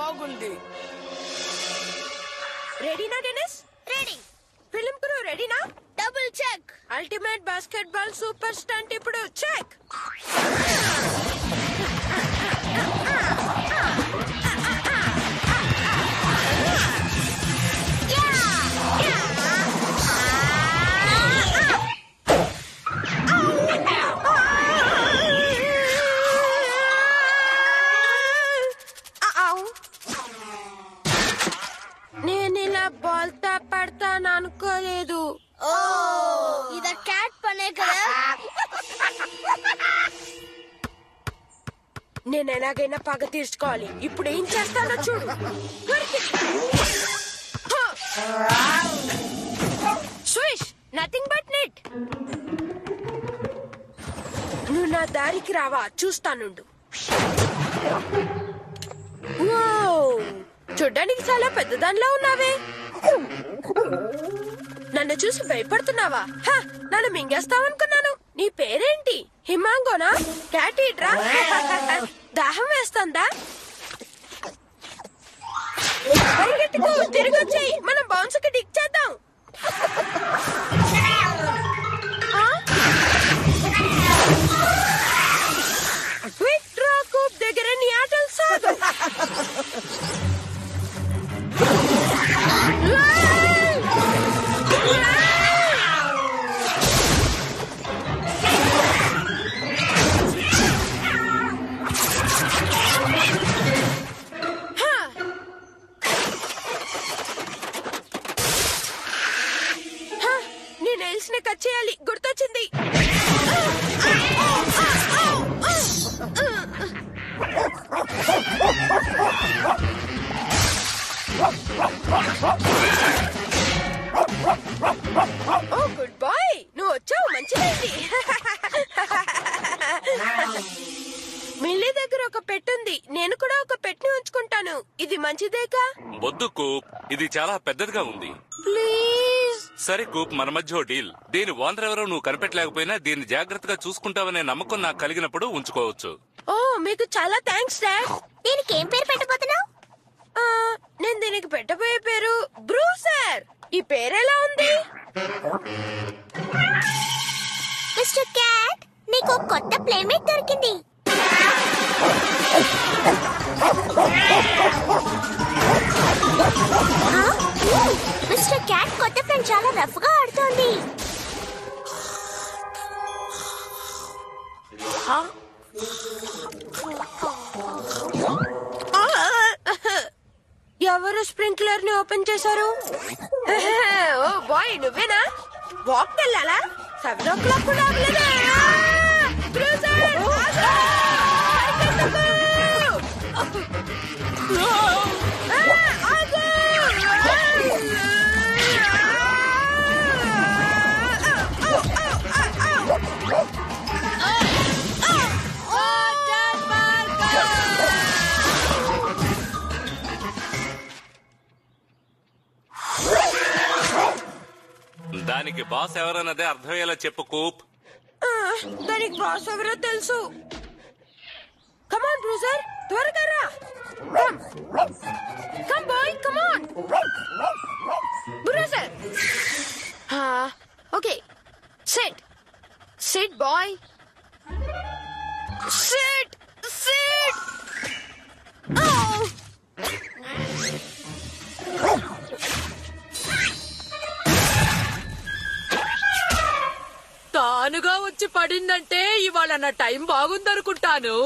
బాగుంది. రెడీనా Denis? Ready. Film crew రెడీనా? Double check. Ultimate basketball super stunt ఇప్పుడు చెక్. నేను ఇలా బాల్తా పడతాను అనుకోలేదు. ఓ ఇద క్యాట్ పనే కదా. నేను ఎలాగైనా పగ తీర్చుకోవాలి. ఇప్పుడు ఏం చేస్తానో చూడు. Swish, nothing but net. నువ్వు నా దారికి రావా, చూస్తానుండు. చూడ్డానికి చాలా పెద్దదానిలా ఉన్నావే. నన్ను చూసి భయపడుతున్నావా? నన్ను మింగేస్తావనుకున్నాను. నీ పేరేంటి? హిమాంగోనా? క్యాట్ ఈట్రా? దాహం వేస్తుందా? పరిగెత్తుకు, తిరిగి వచ్చేయి. మనం బౌన్స్ కి డిక్ చేద్దాం. విక్ట్రా కూప్ దగ్గర నీ ఆటలు సాగు. నేను ఎల్సిన కట్ చేయాలి, గుర్తొచ్చింది. ఓ గుడ్ బాయ్, నువ్వు వచ్చావు, మంచిది. మిల్లీ దగ్గర ఒక పెట్ ఉంది. నేను కూడా ఒక పెట్ ని ఉంచుకుంటాను. ఇది మంచిదేకా? వద్దు కూప్, ఇది చాలా పెద్దదిగా ఉంది. ప్లీజ్. సరే కూప్, మన మధ్య డీల్. దీని ఓనర్ ఎవరో నువ్వు కనిపెట్టలేకపోయినా దీన్ని జాగ్రత్తగా చూసుకుంటావనే నమ్మకం నాకు కలిగినప్పుడు ఉంచుకోవచ్చు. ఓ మీకు చాలా థ్యాంక్స్ డాడ్. దీనికి ఏం పేరు పెట్టబోతున్నావు? నేను దీనికి పెట్టబోయే పేరు బ్రూసర్. ఈ పేరెలా ఉంది? మిస్టర్ క్యాట్, నీకు కొత్త ప్లేమేట్ దొరికింది. మిస్టర్ క్యాట్ కొత్త ఫ్రెండ్ చాలా రఫ్ గా ఆడుతోంది. ఎవరు స్ప్రింక్లర్ ని ఓపెన్ చేశారు? ఓ బాయ్, నువ్వేనా? వాక్ వెళ్ళాలా? 7 o'clock కూడా అవ్వలేదా? దానికి బాస్ ఎవరన్నదే అర్థమయ్యేలా చెప్పు కూప్. దానికి బాస్ ఎవరో తెలుసు. కమాన్ బ్రూజర్, త్వరగా రా. Come boy, come on Bruiser. Okay, sit sit boy, sit sit. తానుగా వచ్చి పడిందంటే ఇవాళ నా టైం బాగుందనుకుంటాను.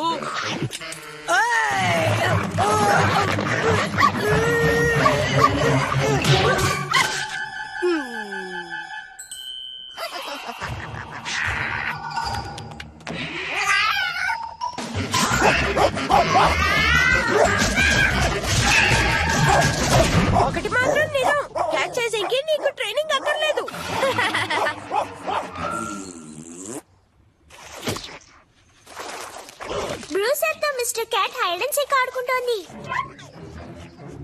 ఒకటి మాత్రం నేను క్యాచ్ చేసేకి నీకు ట్రైనింగ్ అక్కర్లేదు. బ్రూసర్ తో mister cat hide and seek ఆడుకుంటోంది.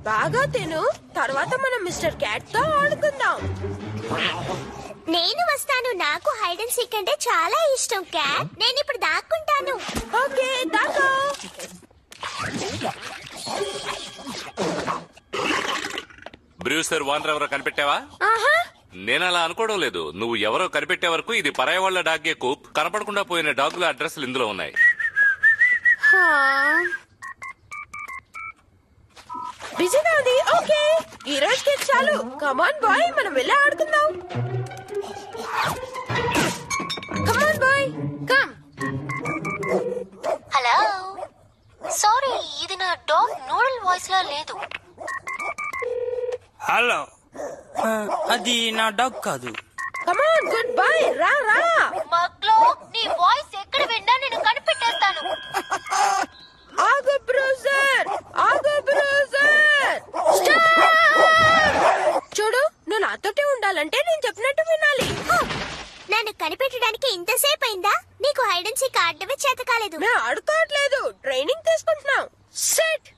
బాగా తిను, తర్వాత మనం మిస్టర్ క్యాట్ తో ఆడుకుందాం. నేను వస్తాను, నాకు హైడ్ అండ్ సీక్ అంటే చాలా ఇష్టం క్యాట్. నేను ఇప్పుడు దాక్కుంటాను. ఓకే, దాకా. బ్రూసర్ వానర్ ఎవరో కనిపెట్టావా? ఆహా, నేను అలా అనుకోవడం లేదు. నువ్వు ఎవరో కనిపెట్టే వరకు ఇది పరాయి వాళ్ళ డాగే కూప్. కనపడకుండా పోయిన డాగుల అడ్రస్లు ఇందులో ఉన్నాయి. హా. బిజీగా ఉంది. ఓకే, ఈ రోజుకి చాలు. కమాన్ బాయ్, మనం వెళ్ళి ఆడుకుందాం. Come on boy, come. Hello, sorry, ఇది నా డాగ్ నూడల్ వాయిస్ లా లేదు. హలో, అది నా డాగ్ కాదు. కమాన్, గుడ్ బాయ్, రా రా. మగ్లో నీ వాయిస్ ఎక్కడ విన్నా నేను కనిపెట్టేస్తాను. ఆగు బ్రూజర్, ఆగు బ్రూజర్. చూడు, నువ్వు నాతోటే ఉండాలంటే నేను చెప్పినట్టు వినాలి. నన్ను కనిపెట్టడానికి ఇంతసేపు అయిందా? నీకు హైడ్ అండ్ సీక్ ఆడటమే చేత కాలేదు. మేము ఆడుకోవట్లేదు, ట్రైనింగ్ తీసుకుంటున్నాం. సెట్.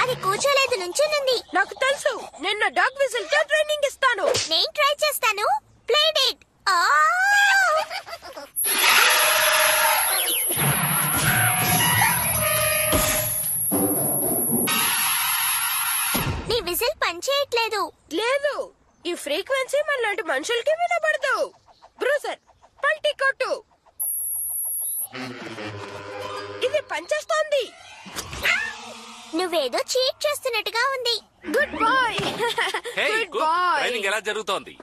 అది కూర్చోలేదు, నుంచునుంది. నాకు తెలుసు, నేను నా డాగ్ విజిల్ తో ట్రైనింగ్ ఇస్తాను. నేను ట్రై చేస్తాను. Play date. నీ విజిల్ పనిచేయట్లేదు. లేదు, ఈ ఫ్రీక్వెన్సీ మనలాంటి మనుషులకి వినబడదు. బ్రూసర్, పల్టీ కొట్టు. ఇది పనిచేస్తోంది. నువ్వేదో చీట్ చేస్తున్నట్టుగా ఉంది. Good boy. Hey good Coop, boy. Training ఎలా జరుగుతోంది?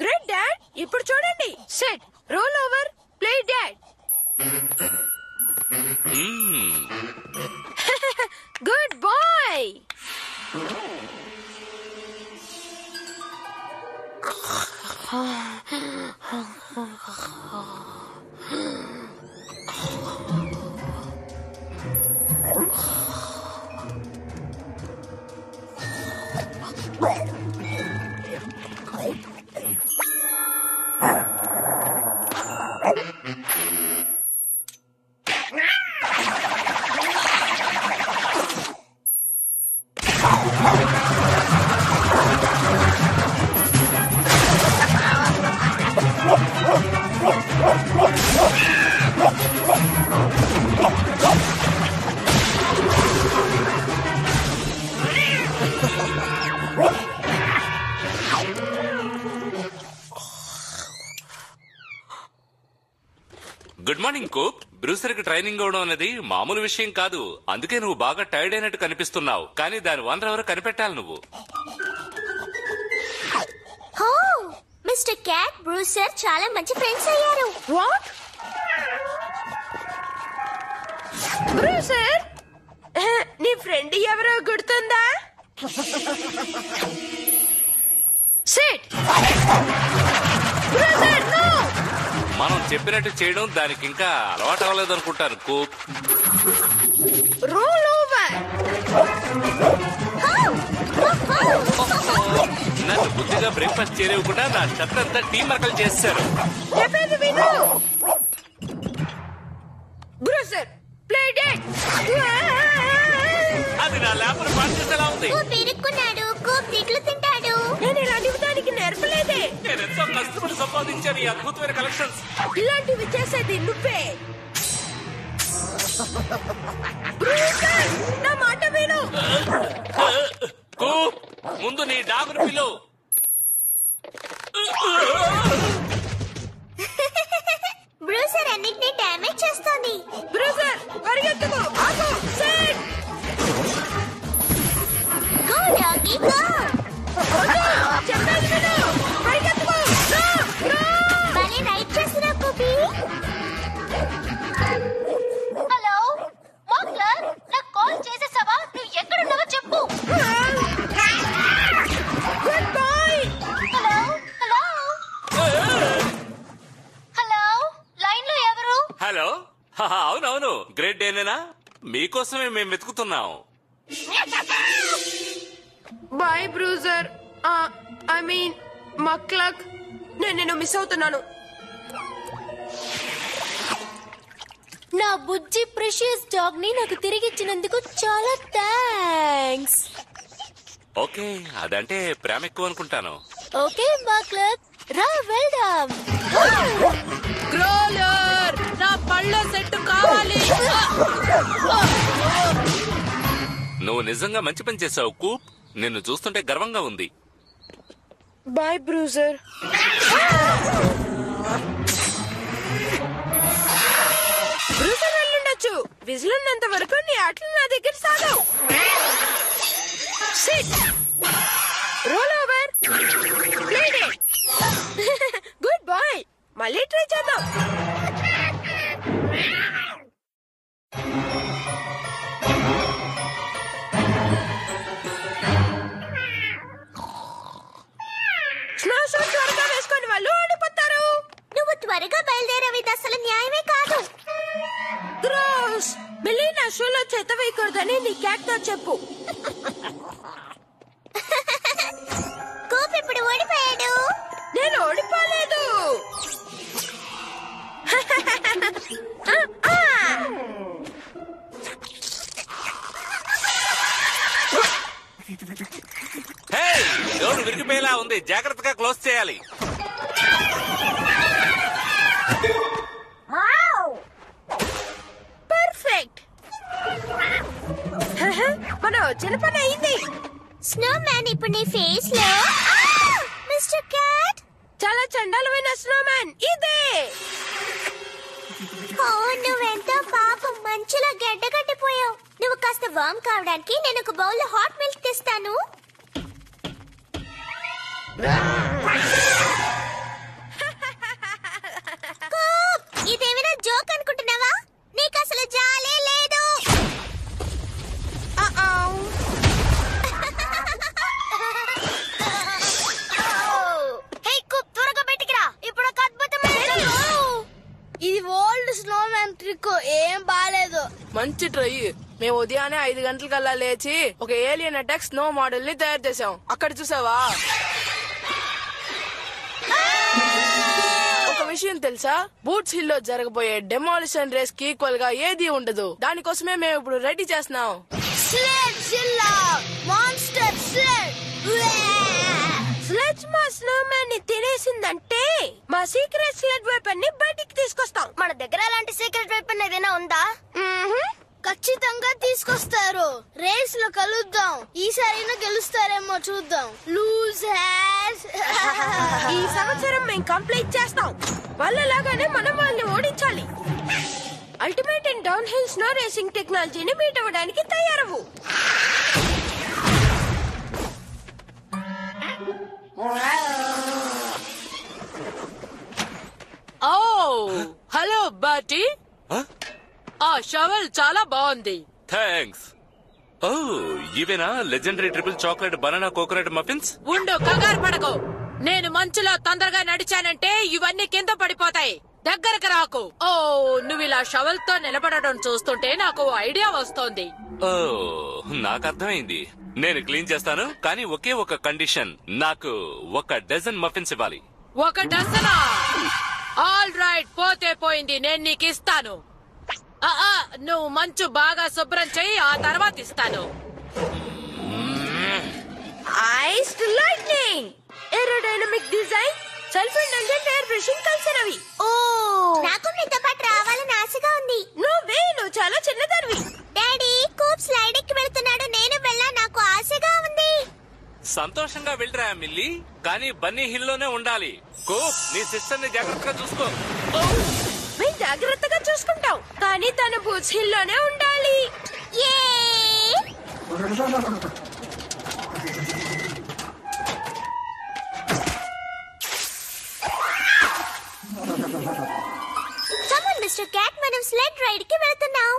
Great dad. ఇప్పుడు చూడండి. Sit, roll over, play dead. Good boy. Good morning Coop. Bruiser కి ట్రైనింగ్ ఇవ్వడం అనేది మామూలు విషయం కాదు. అందుకే నువ్వు బాగా టైర్డ్ అయినట్టు కనిపిస్తున్నావు. కానీ దాని ఓనర్ ఎవరో కనిపెట్టాలి నువ్వు. హో, మిస్టర్ క్యాట్, బ్రూసర్ చాలా మంచి ఫ్రెండ్స్ అయ్యారు. వాట్? బ్రూసర్, నీ ఫ్రెండ్ ఎవరో గుర్తుందా? సిట్. బ్రూసర్, నో. మనం చెప్పినట్టు చేయడం దానికి ఇంకా అలవాటు అవ్వలేదు అనుకుంటాను కూప్. Role over. నన్ను బుద్ధిగా బ్రేక్ఫాస్ట్ చేయలేకుండా నా చెత్తంతా టీం వర్కలు చేస్తారు. చెప్పేది విను. బ్రూసర్, ప్లే డేట్. అది నా ల్యాబ్ పాటించేలా ఉంది. కూప్ ఇరుక్కున్నాడు. కూప్ తిట్లు తింటాడు. నేను ఇలాంటివి దానికి నేర్పలేదే. నేను ఎంతో కష్టపడి సంపాదించాను ఈ అద్భుతమైన కలెక్షన్స్. ఇలాంటివి చేసేది నువ్వే. బ్రూసర్, నా మాట విను. కూప్, ముందు నీ డాగును పిలు. బ్రూసర్ అన్నిటినీ డ్యామేజ్ చేస్తోంది. బ్రూసర్, పరిగెత్తుకు. ఆగు. సెట్. Go doggy go. చెప్పేది విను. పరిగెత్తుకు. భలే రైడ్ చేస్తున్నావు కూపీ. హలో మాక్లర్, నాకు కాల్ చేసేసావా? నువ్వు ఎక్కడున్నావో చెప్పు. Good boy. Hello hello hello, line లో ఎవరు? హలో. అవునవును, గ్రేట్ డేనేనా? మీకోసమే మేము వెతుకుతున్నాం. Bye Bruiser. ఐ మీన్ మక్లక్. నేను మిస్ అవుతున్నాను. నా బుజ్జి ప్రెషియస్ డాగ్ ని నాకు తిరిగిచ్చినందుకు చాలా థ్యాంక్స్. ఓకే, అదంటే ప్రేమ ఎక్కువ అనుకుంటాను. ఓకే మాక్లక్, రా వెళ్దాం. గ్రోలర్, నా పళ్ళ సెట్ కావాలి. నువ్వు నిజంగా మంచి పని చేసావు కూప్. నిన్ను చూస్తుంటే గర్వంగా ఉంది. బాయ్ బ్రూజర్. బ్రూజర్ వెళ్ళుండొచ్చు. విజిల్ ఉన్నంత వరకు నీ ఆటలు నా దగ్గర సాగవు. Sit, roll over, played it. Good boy. మళ్ళీ ట్రై చేద్దాం. స్నో షూట్ త్వరగా వేసుకొని వాళ్ళు ఓడిపోతారు. నువ్వు త్వరగా బయలుదేరవి అసలు న్యాయమే కాదు. గ్రోస్. మళ్ళీ నా షూలో చెత్త వేయకూడదని నీ క్యాట్ తో చెప్పు. కూప్ ఇప్పుడు ఓడిపోయాడు. నేను ఓడిపోలేదు. హే, డోర్ విరిగిపోయేలా ఉంది. జాగ్రత్తగా క్లోజ్ చేయాలి. పర్ఫెక్ట్. మనం వచ్చిన పని అయింది. స్నో మ్యాన్ ఇప్పుడు నీ ఫేస్ లో. మిస్టర్ క్యాట్, చాలా చండాలమైన స్నోమ్యాన్ ఇదే. ఓ నువ్వెంతో పాపం మంచులో గడ్డగట్టిపోయావు. నువ్వు కాస్త వామ్ కావడానికి నేను ఒక బౌల్ హాట్ మిల్క్ తెస్తాను. ఇదేమైనా జోక్ అనుకుంటున్నావా? నీకు అసలు జాలే లేదు. త్వరగా బయటికిరా. ఇప్పుడు ఒక అద్భుతమైన ఇది ఓల్డ్ స్నోమ్యాన్ ట్రిక్, ఏం బాలేదు. మంచి ట్రై. మేము ఉదయాన్నే 5 గంటలకల్లా లేచి ఒక ఏలియన్ అటాక్ స్నో మోడల్ ని తయారు చేసాం. అక్కడ చూసావా? ఒక విషయం తెలుసా? బూట్స్ హిల్ లో జరగబోయే డెమాలిషన్ రేస్ కి ఈక్వల్ గా ఏది ఉండదు. దానికోసమే మేము ఇప్పుడు రెడీ చేస్తున్నాం. స్లెడ్ జిల్లా మాన్స్టర్ స్లెడ్. స్లెడ్జ్ మా స్నోమ్యాన్ ని తినేసిందంటే మా సీక్రెట్ స్లెడ్ వెపన్ ని బయటికి తీసుకొస్తాం. మన దగ్గర అలాంటి సీక్రెట్ వెపన్ ఏదైనా ఉందా? ఖచ్చితంగా తీసుకొస్తారు. రేస్ లో కలుద్దాం. ఈసారి గెలుస్తారేమో చూద్దాం. లూజ్ హ్యాస్. ఈ సంవత్సరం మేము కంప్లీట్ చేస్తాం. వాళ్ళలాగానే మనం వాళ్ళని ఓడించాలి. Ultimate and downhill snow racing టెక్నాలజీని మీట్ అవ్వడానికి తయారవు. ఓ హలో బాటి. ఆ షవల్ చాలా బాగుంది. థ్యాంక్స్. ఓ ఇవేనా legendary triple chocolate banana coconut muffins? ఉండు, కంగారు పడకు. నేను మంచులో తొందరగా నడిచానంటే ఇవన్నీ కింద పడిపోతాయి. దగ్గరకు రాకు. ఓ నువ్వు ఇలా షవల్ తో నిలబడడం చూస్తుంటే నాకు ఐడియా వస్తోంది. ఓ నాకు అర్థమైంది. నేను క్లీన్ చేస్తాను, కానీ ఒకే ఒక కండిషన్. నాకు 1 డజన్ మఫిన్స్ ఇవ్వాలి. 1 డజనా? ఆల్ రైట్, పోతే పోయింది, నేను నీకు ఇస్తాను. నువ్వు మంచు బాగా శుభ్రం చెయ్యి, ఆ తర్వాత ఇస్తాను. Iced lightning, aerodynamic design, self intelligent air brushing కలిసినవి. ఓ నాకు మీతో పాటు రావాలని ఆశగా ఉంది. నువ్వు చాలా చిన్నదానివి. డాడీ కూప్ స్లైడ్ ఎక్కి వెళ్తున్నాడు. నేను వెళ్ళా, నాకు ఆశగా ఉంది. సంతోషంగా వెళ్ళరా మిల్లీ, కానీ బన్నీ హిల్ లోనే ఉండాలి. కోప్, నీ సిస్టర్ ని జాగ్రత్తగా చూసుకో. మేము జాగ్రత్తగా చూసుకుంటాం, కానీ తన బూట్స్ హిల్ లోనే ఉండాలి. కమాన్ మిస్టర్ క్యాట్, మనం స్లెడ్ రైడ్ కి వెళ్తున్నాం.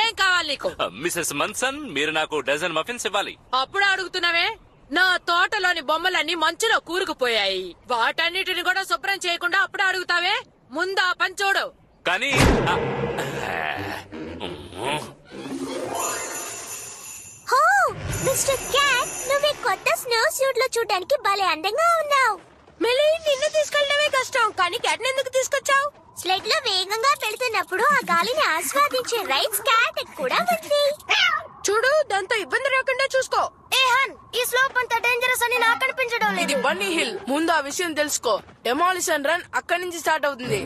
ఏం కావాలి నీకు? మిసెస్ మన్సన్, మీరు నాకు డజన్ మఫిన్స్ ఇవ్వాలి. అప్పుడు అడుగుతున్నావే? నా తోటలోని బొమ్మలన్నీ మంచులో కూరుకుపోయాయి. వాటన్నిటిని కూడా శుభ్రం చేయకుండా అప్పుడు అడుగుతావే? ముందా పని చూడు. కానీ హో మిస్టర్ క్యాట్, నువ్వు ఈ కొత్త స్నో సూట్ లో చూడడానికి భలే అందంగా ఉన్నావు. మళ్ళీ నిన్ను తీసుకెళ్ళడమే కష్టం, కానీ క్యాట్ ఎందుకు తీసుకొచ్చావు? స్లెడ్ లో వేగంగా వెళ్తున్నప్పుడు ఆ గాలిని ఆస్వాదించే రైడ్స్ క్యాట్ కూడా ఉంది. చూడు, దాంతో ఇబ్బంది రాకుండా చూసుకో. ఏ హన్, ఈ స్లోప్ అంత డేంజరస్ అని నాకు అనిపించడం ఇది లేదు. బన్నీ హిల్. ముందు ఆ విషయం తెలుసుకో. డెమాలిషన్ రన్ అక్కడి నుంచి స్టార్ట్ అవుతుంది.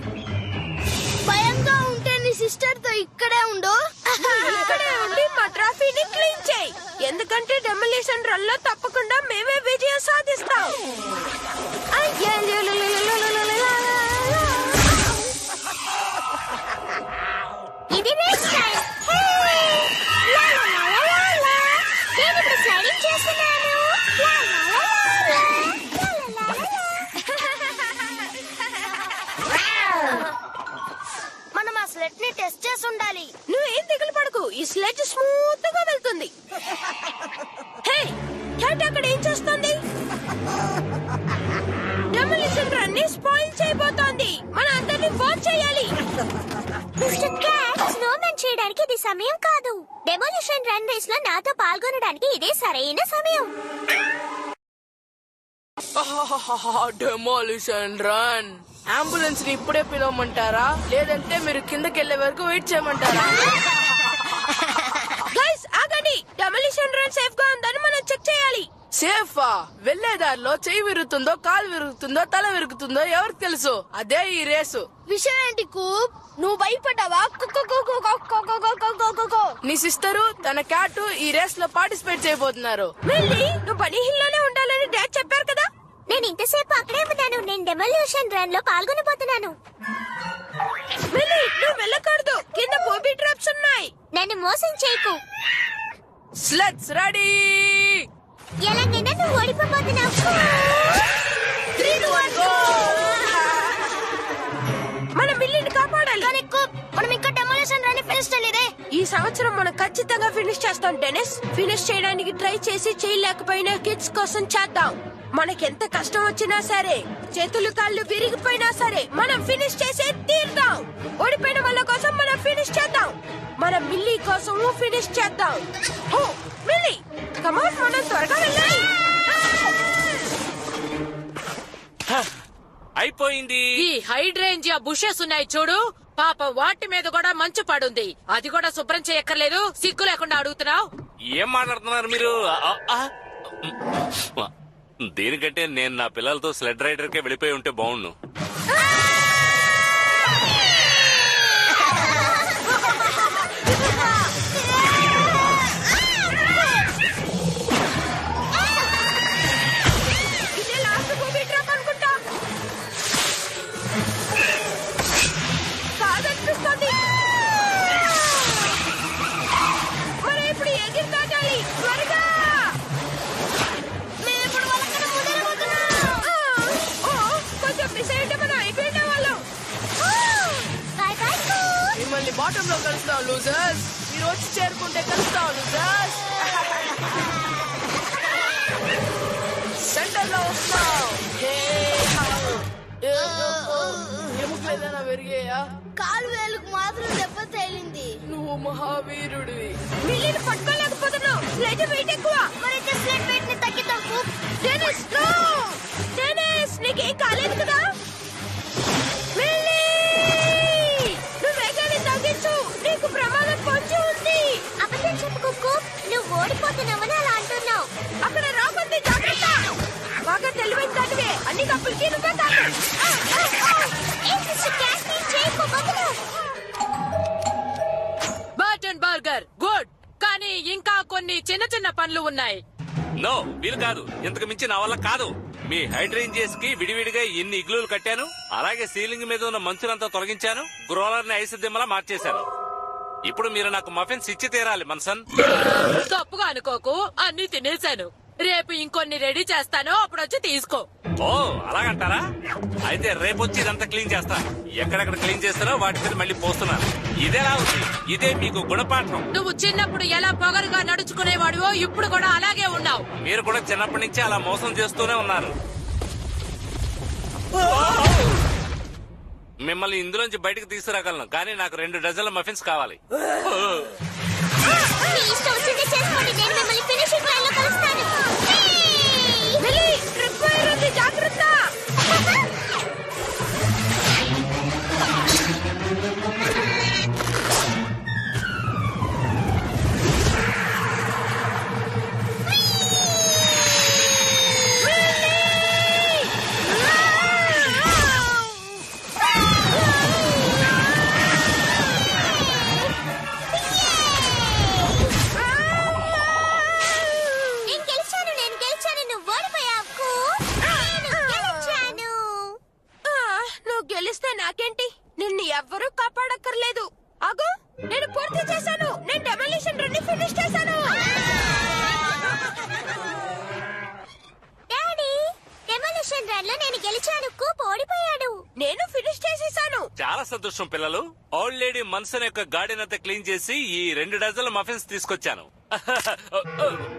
భయంగా ఉంటే నీ సిస్టర్ తో ఇక్కడే ఉండు. ఇక్కడే ఉండి మా ట్రాఫీని క్లీన్ చేయి. ఎందుకంటే డెమోలిషన్ రన్ లో తప్పకుండా మేమే విజయం సాధిస్తాం. ఇది రేస్ టైం. నేను ఇప్పుడు స్లైడింగ్ చేస్తున్నాను. మనం ఆ స్లెట్ ని టెస్ట్ చేసి ఉండాలి. నువ్వేం దిగులు పడకు, ఈ స్లెడ్జ్ స్మూత్ గా వెళ్తుంది. హే క్యాట్ అక్కడ ఏం చేస్తుంది? డెమోలిషన్ రన్ ని స్పాయిల్ చేయబోతోంది. మన అందరినీ వాచ్ చేయాలి. మిస్టర్ క్యాట్, స్నోమెన్ చేయడానికి ఇది సమయం కాదు. డెమోలిషన్ రన్ రేస్ లో నాతో పాల్గొనడానికి ఇదే సరైన సమయం. Demolition run. అంబులెన్స్ ని ఇప్పుడే పిలవమంటారా, లేదంటే మీరు కిందకెళ్లే వరకు వెయిట్ చేయమంటారా? గైస్ ఆగండి. డెమోలిషన్ రన్ సేఫ్ గా ఉందని మనం చెక్ చేయాలి. సేఫా? వెళ్లేదారిలో చెయ్యి విరుగుతుందో, కాలు విరుగుతుందో, తల విరుగుతుందో ఎవరికి తెలుసు? అదే ఈ రేసు. విషయం ఏంటి కూప్? నువ్వు భయపడ్డావా? నీ సిస్టరు తన క్యాట్ ఈ రేస్ లో పార్టిసిపేట్ చేయబోతున్నారు. వెళ్ళి నువ్వు బనీ హిల్ లోనే ఉండాలని డాడ్ చెప్పారు కదా. నేను ఇంతసేపు అక్కడే ఉన్నాను. నేను డెమోలిషన్ రన్ లో పాల్గొనబోతున్నాను. వెళ్ళి నువ్వు వెళ్ళకూడదు. కింద బోబీ ట్రాప్స్ ఉన్నాయి. నన్ను మోసం చేయకు. Slates ready. ఎలాగైనా నువ్వు ఓడిపోతున్నావు. మనం బిల్లిని కాపాడాలి. కానీ కూప్, మనం ఇంకా డెమోలిషన్ రన్ ఫినిష్ చేయలేదే. ఈ సంవత్సరం మనం ఖచ్చితంగా ఫినిష్ చేస్తాం డెనిస్. ఫినిష్ చేయడానికి ట్రై చేసి చేయలేకపోయినా కిడ్స్ కోసం చేద్దాం. మనకెంత కష్టం వచ్చినా సరే, చేతులు కాళ్ళు విరిగిపోయినా సరే మనం ఫినిష్ చేసే తీరుతాం. ఓడిపోయిన వాళ్ళ కోసం మనం ఫినిష్ చేద్దాం. మనం మిల్లీ కోసం ఫినిష్ చేద్దాం. ఓ మిల్లీ, కమ్ ఆన్, మనం త్వరగా వెళ్ళాలి. అయిపోయింది. ఈ హైడ్రేంజియా బుషెస్ ఉన్నాయి చూడు, పాప వాటి మీద కూడా మంచు పడుంది. అది కూడా శుభ్రం చేయక్కర్లేదు. సిగ్గు లేకుండా అడుగుతున్నావు. ఏం మాట్లాడుతున్నారు మీరు? దీనికంటే నేను నా పిల్లలతో స్లెడ్ రైడర్ కే వెళ్ళిపోయి ఉంటే బాగుండు. ఇదే లాస్ట్ బోబీ ట్రాప్ అనుకుంటా. కాదనిపిస్తుంది. మనం ఇప్పుడు ఎగిరి దాటాలి. త్వరగా. కొంచెం మిస్ అయితే మనం అయిపోయిన వాళ్ళం. మిమ్మల్ని బాటమ్ లో కలుస్తాం లూజర్స్. మీరు వచ్చి చేరుకుంటే కలుస్తాం లూజర్స్. సెంటర్ లో వస్తాం. ఎముకలు ఏదైనా పెరిగాయా? కాలు వేలుకు మాత్రం దెబ్బ తేలింది. నువ్వు మహావీరుడివి. మిల్లిని పట్టుకోలేకపోతున్నాం. స్లెడ్ వెయిట్ ఎక్కువ. మరైతే స్లెడ్ వెయిట్ ని తగ్గిద్దాం కూప్. Denise no. డెనిస్ నీకేం కాలేదు కదా? మిల్లీ, నువ్వు వేగాన్ని తగ్గించు. నీకు ప్రమాదం పొంచి ఉంది. అబద్ధం చెప్పుకోకు. నువ్వు ఓడిపోతున్నావని అలా అంటున్నావు. అక్కడ రాకుంది, జాగ్రత్త. బాగా తెలివైన దానివే. అన్ని కప్పులకి నువ్వే తాకు. బర్టన్ బర్గర్ గుడ్, కానీ ఇంకా కొన్ని చిన్న చిన్న పనులు ఉన్నాయి. నో, వీలు కాదు. ఇంతకు మించి నా వల్ల కాదు. మీ హైడ్రేంజియస్ కి విడివిడిగా ఎన్ని ఇగ్లూలు కట్టాను. అలాగే సీలింగ్ మీద ఉన్న మంచునంతా తొలగించాను. గ్రోలర్ ని ఐస్ దిమ్మలా మార్చేశాను. ఇప్పుడు మీరు నాకు మఫిన్స్ ఇచ్చి తీరాలి మన్సన్. తప్పుగా అనుకోకు, అన్ని తినేశాను. రేపు ఇంకొన్ని రెడీ చేస్తాను, అప్పుడు వచ్చి తీసుకో. ఓ అలాగంటారా? అయితే రేపు వచ్చి ఇదంతా క్లీన్ చేస్తాను. ఎక్కడెక్కడ క్లీన్ చేస్తానో వాటి మీద మళ్ళీ పోస్తున్నాను. ఇదేలా ఉంది? ఇదే మీకు గుణపాఠం. నువ్వు చిన్నప్పుడు ఎలా పొగరుగా నడుచుకునేవాడివో ఇప్పుడు కూడా అలాగే ఉన్నావు. మీరు కూడా చిన్నప్పటి నుంచి అలా మోసం చేస్తూనే ఉన్నారు. మిమ్మల్ని ఇందులోంచి బయటకు తీసుకురాగలను, కానీ నాకు 2 డజన్ల మఫిన్స్ కావాలి. మీ ఇష్టం వచ్చింది చేసుకోండి. నేను మిమ్మల్ని ఫినిషింగ్ లైన్ లో కలుస్తాను. మిల్లీ, ట్రిప్ వైర్ ఉంది, జాగ్రత్త. ఆగు, నేను పూర్తి చేశాను. నేను డెమోలిషన్ రన్ ని ఫినిష్ చేశాను. డాడీ డెమోలిషన్ రన్ లో నేను గెలిచాను, కూప్ ఓడిపోయాడు. నేను ఫినిష్ చేసేసాను. చాలా సంతోషం పిల్లలు. ఓల్డ్ లేడీ మన్సన్ యొక్క గార్డెన్ అంతా క్లీన్ చేసి ఈ 2 డజన్ల మఫిన్స్ తీసుకొచ్చాను.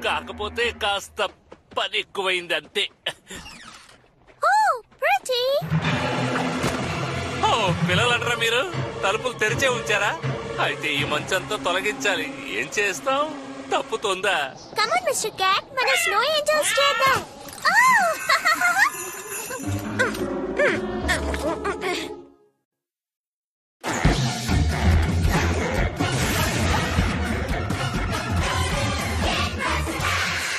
కాకపోతే కాస్త పని ఎక్కువైంది అంతే. ఓ ప్రిటీ. ఓ పిల్లలంటారా మీరు? తలుపులు తెరిచే ఉంచారా? అయితే ఈ మంచంతో తొలగించాలి. ఏం చేస్తాం? తప్పుతుందా? కమ్ ఆన్ మిస్టర్ క్యాట్, మనం స్నో ఏంజల్స్ చేద్దాం.